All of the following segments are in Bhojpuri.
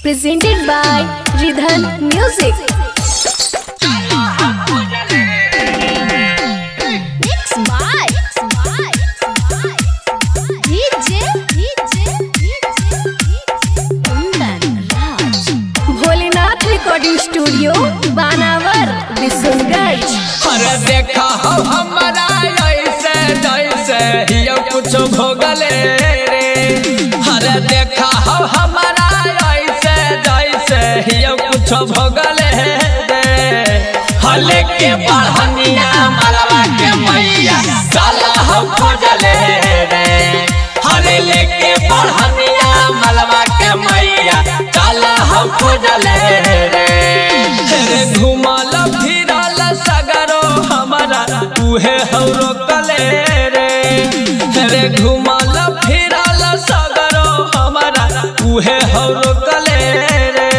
presented by Ridhan Music. Mixed by DJ Kundan Raj. Bholenath recording studio Banawar Bishanganj. अरे देखा हो हमारा ऐसे जैसे हियो कुछ भोगले रे। अरे देखा हो हमारा ऐसे जैसे हियो कुछ भोगले रे। हले के बढ़निया मलवा के मैया चला हो खोजले रे। हले लेके बढ़निया मलवा के मैया चला हो खोजले रे। घुमल फिरल सगरो हमारा तुहे हौरो कले रे। घुमल फिरल सगरो हमारा तुहे हौरो कले रे।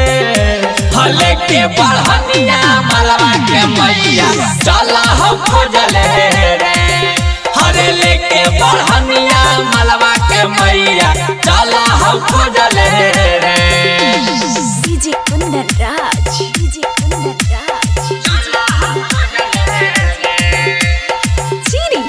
हले के बढ़निया मलवा के मैया चला हो खोजले रे। हरे लेके बढ़निया मलवा के मैया चला हो खोजले रे। DJ Kundan Raj. DJ Kundan Raj. Chiri.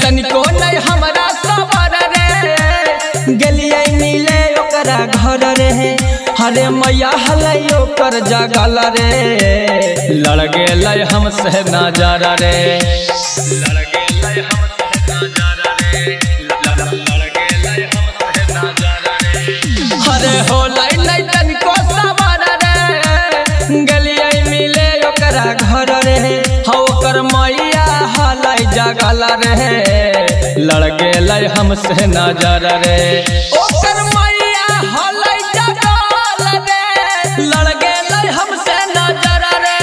तनिको नहीं हमारा सबर रे। गेलिए मिले ओकरा घर रे। हरे मैया हलै ओकर जगल रे। लड़ गेलै हमसे नजर रे। लड़ गेलै हमसे नजर रे। लड़ गेलै हमसे नजर रे। हरे होलै नहीं तनिको सबर रे। गेलिए मिले ओकरा घर रे। ओकर मैया हलै जगल रे। लड़ गेलै हमसे नजर रे। ओकर मैया हलै जगल रे। लड़ गेलै हमसे नजर रे।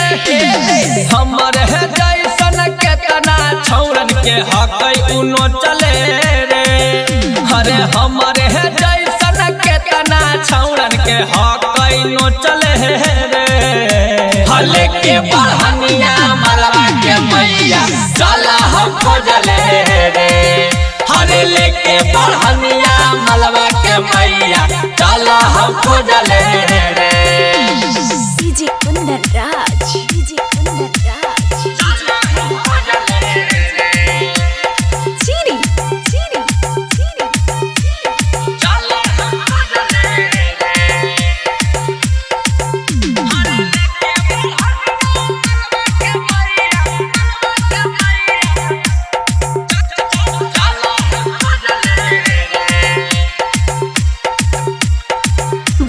हमर है जैसन केतना छौरन के हकै उनो चले रे। अरे हमर है जैसन केतना छौरन के हकै नो चले रे। हले के बढ़निया मलवा के मैया चला हो खोजले रे। हरे लेके बढ़निया मलवा के मैया चला हो खोजले रे। DJ Kundan Raj. DJ Kundan Raj. Chiri.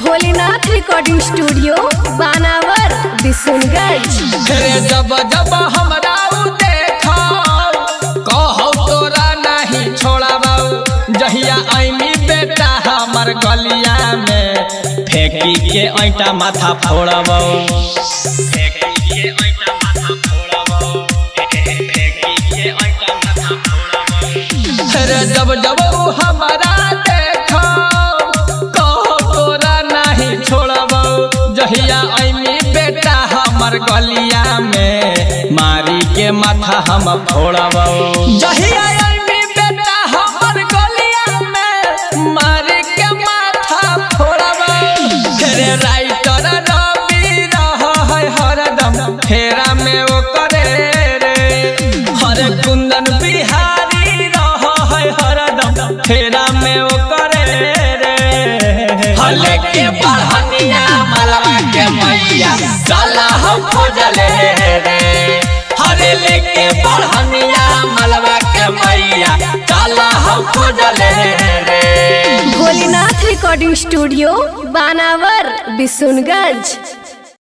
Bholenath recording studio Banawar Bishanganj. जब जब हमरा देखो कहो तोरा नहीं छोड़ाबो। जहिया आईनी बेटा हमर गलिया में फेंकी के ऐटा माथा फोड़बो। फेंकी के ऐटा माथा फोड़बो। फेंकी के ऐटा माथा फोड़बो। जब जब हमरा देखो कहो तोरा नहीं छोड़बो। जहिया आईनी बेटा हमर गलिया में मारी के माथा हम फोड़बो। जहिया आईनी बेटा हमर गलिया में मारी के माथा फोड़बो। रे राइटर रवि रह हरदम फेरा में वो करे रे। हरे कुंदन बिहारी रह हरदम फेरा में वो करे रे। हले के बढ़निया मलवा के मैया चला हो खोजले रे। हरे लेके बढ़निया मलवा के मैया चला हो खोजले रे। Bholenath recording studio Banawar Bishanganj.